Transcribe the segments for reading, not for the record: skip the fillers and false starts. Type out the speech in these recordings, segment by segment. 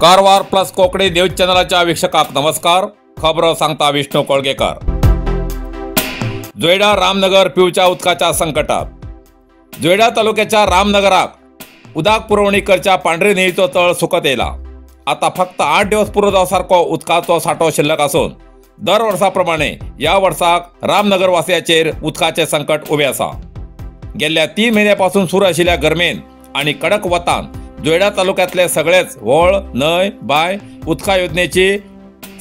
Karwar plus Konkani news चॅनलच्या वीक्षकांक नमस्कार. खबरो सांगता विष्णू कोळगेकर. जोयडा रामनगर पिवच्या उदकाच्या संकटात. जोयडा तालुक्याच्या रामनगराक उदक पुरवणी करच्या पांढरी न्हंयचो तळ सुकत येयला. आता फक्त 8 दिवस पुरो जावसारको उदकाचो साठो शिल्लक असून दर वर्साप्रमाणे या वर्साक रामनगर वासियांचेर उदकाचे संकट उबे आसा. गेल्या 3 महिन्यापासून सुरू आशिल्ल्या गरमेन आणि कडक वतान जोयडा तालुक्यातले सगळेच व्हळ, न्हंय, बाय उदका योजनेची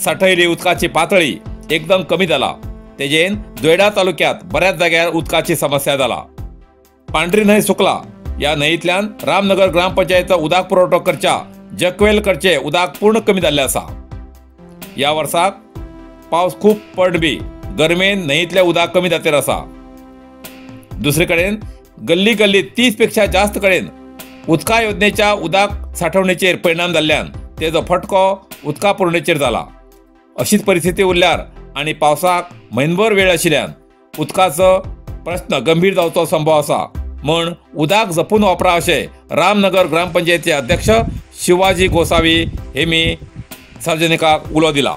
साठयली उदकाची पातळी एकदम कमी जाला. तेजेन जोयडा तालुक्यात बऱ्याच जाग्यार उदकाची समस्या जाला. पांढरी न्हंय सुकला. या न्हंयतल्यान रामनगर ग्रामपंचायतीचो उदक पुरवठो करच्या जकवेलकडचे उदक पूर्ण कमी जाल्ले आसा. या वर्साक पावस खूप पड बी गरमेन न्हंयतले उदक कमी जातेर आसा. दुसरे कडेन गल्ली गल्ली 30 पेक्षा जास्त कडेन उदका योजनेच्या उदक साठवणेचेर परिणाम जाल्ल्यान तेजो फटको उदका पुरवणेचेर जाला. अशीच परिस्थिती उरल्यार आनी पावसाक म्हयनभर वेळ आशिल्ल्यान उदकाचो प्रश्न गंभीर जावचो संभव आसा म्हण उदक जपून वापरा अशें रामनगर ग्रामपंचायतीचे अध्यक्ष शिवाजी गोसावी हेमी सार्वजनिकांक उलो दिला.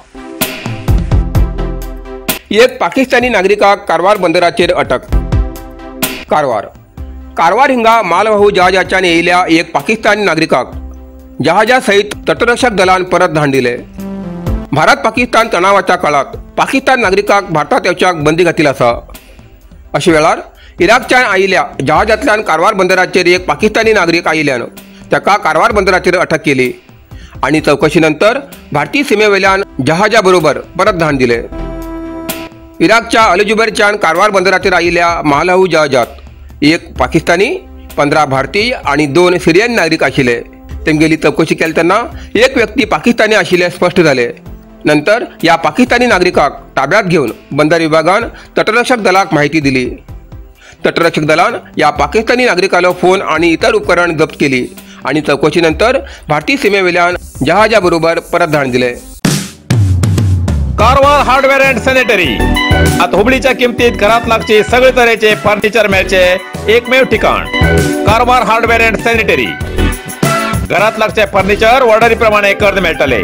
एक पाकिस्तानी नागरिकाक कारवार बंदराचेर अटक. कारवार हिंगा मालवाहू जहाजाच्यान येयल्या एक पाकिस्तानी नागरिकाक जहाजा सहित तटरक्षक दलान परत धाड दिले. भारत पाकिस्तान तणावाच्या काळात पाकिस्तान नागरिकाक भारतात येवच्याक बंदी घातली आसा. अशा वेळार इराकच्यान आयिल्ल्या जहाजांतल्यान कारवार बंदराचेर एक पाकिस्तानी नागरिक आयिल्ल्यान ताका कारवार बंदराचेर अटक केली आणि चौकशी नंतर भारतीय सीमेवेल्यान जहाजा बरोबर परत धाड दिले. इराकच्या अलजुबैरच्यान कारवार बंदराचेर आयिल्ल्या मालवाहू जहाजात एक पाकिस्तानी, 15 भारतीय आणि 2 सिरियन नागरिक आशिल्ले. तेमगेली चौकशी केली एक व्यक्ती पाकिस्तानी आशिल्ले स्पष्ट झाले. नंतर या पाकिस्तानी नागरिकाक ताब्यात घेऊन बंदर विभागान तटरक्षक दलाक माहिती दिली. तटरक्षक दलान या पाकिस्तानी नागरिकालो फोन आणि इतर उपकरण जप्त केली आणि चौकशी नंतर भारतीय सीमेवेल्यान जहाजा बरोबर परत धाड दिले. Karwar hardware and sanitary. आता हुबळीच्या किमतीत घरात लागचे सगळे तऱ्हेचे फर्निचर मेळचे एकमेव ठिकाण कारवार हार्डवेअर अँड सॅनिटरी. घरात लागचे फर्निचर ऑर्डरी प्रमाणे कर्ज मेळटले.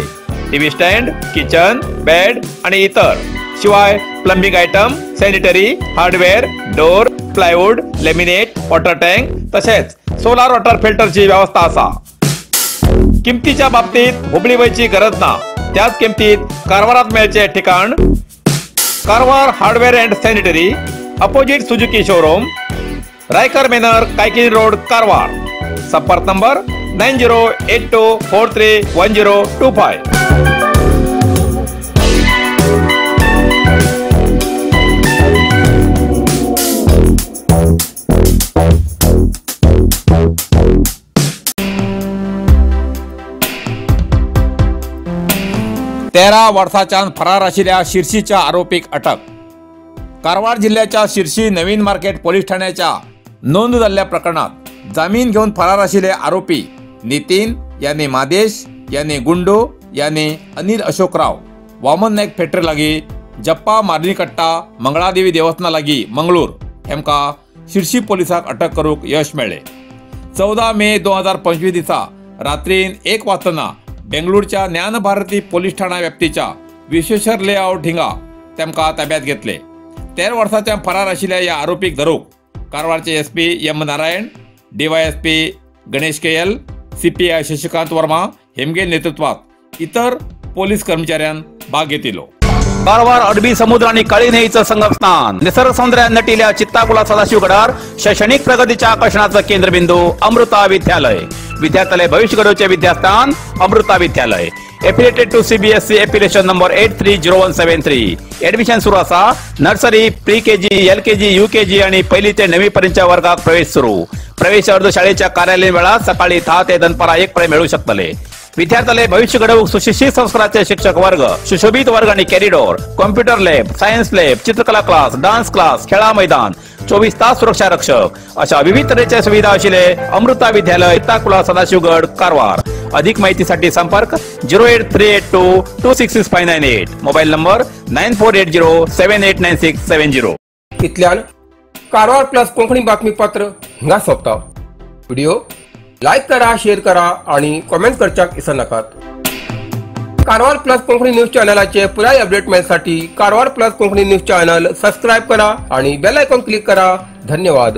टीव्ही स्टँड, किचन, बेड आणि इतर शिवाय plumbing item, sanitary, hardware, door, plywood, laminate, water tank तसेच सोलार वॉटर फिल्टरची व्यवस्था असा. किमतीच्या बाबतीत हुबळी वयची गरज ना. त्याच किमतीत कारवारात मेळचे ठिकाण Karwar hardware and sanitary, opposite Suzuki showroom, Raikar manor, Kaikini road, Karwar. संपर्क नंबर 9082431025. तेरा वर्षाच्यान फरार आशिल्ल्या शिर्शीच्या आरोपीक अटक. कारवार जिल्ह्याच्या शिर्शी नवीन मार्केट पोलीस ठाण्याच्या नोंद झालेल्या प्रकरणात जामीन घेऊन फरार आशिल्ले आरोपी नितीन याने मादेश याने गुंडू याने अनिल अशोकराव वामन नायक फेटरे लागीं जप्पा मार्निकट्टा मंगळादेवी देवस्थाना लागीं मंगळूर हेमका शिर्शी पोलिसांक अटक करूंक यश मेळ्ळें. 14 मे 2025 दिसा रात्रीन 1 वाजताना बेंगळूरच्या ज्ञानभारती पोलीस ठाणा व्याप्तीच्या विश्वेश्वर लेआउट हिंगा तेमका ताब्यात घेतले. 13 वर्षाच्या फरार आशिल्ल्या या आरोपीक धरूक कारवारचे SP M Narayan, DYSP Ganesh KL, CPI Shashikant Verma हेमगे नेतृत्वात इतर पोलीस कर्मचाऱ्यान भाग घेतिलो. कारवार अरबी समुद्र आणि काळी न्हंयचं संगमस्थान निसर्ग सौंदर्यान नटिल्ल्या चित्ताकुला सदाशिवगडार शैक्षणिक प्रगतीच्या आकर्षणाचं केंद्रबिंदू अमृता विद्यालय. विद्यार्थ्यालय भविष्य घडोवचे विद्यास्थान Amrita Vidyalaya. Affiliated to CBSE affiliation number 830173. Admission सुरू असा. Nursery, pre KG, LKG, UKG आणि पहिली ते 9वी पर्यंतच्या वर्गात प्रवेश सुरू. प्रवेश अर्ज शाळेच्या कार्यालयीन वेळा सकाळी 10 ते दनपारा 1 पर्यंत मिळू शकतले. विद्यार्थ्यालय भविष्य घडवूक सुशिक्षित संस्काराचे शिक्षक वर्ग, सुशोभित वर्ग आणि corridor, computer lab, science lab, चित्रकला क्लास, डान्स क्लास, खेळा मैदान, 24 तास सुरक्षा रक्षक अशा विविध तऱ्हेच्या सुविधा असलेले अमृता विद्यालय ताकुला सदाशिवगड कारवार. अधिक माहितीसाठी संपर्क 08382266598. Mobile number 9480789670. इतल्यान कारवार प्लस कोंकणी बातमीपत्र हिंगा सोंपता. व्हिडिओ लाईक करा, शेअर करा आणि कमेंट करच्याक विसरू नकात. कारवार प्लस कोंकणी न्यूज चॅनलाचे पुराय अपडेट मिळण्यासाठी Karwar plus Konkani news channel subscribe करा आणि बेल आयकॉन क्लिक करा. धन्यवाद.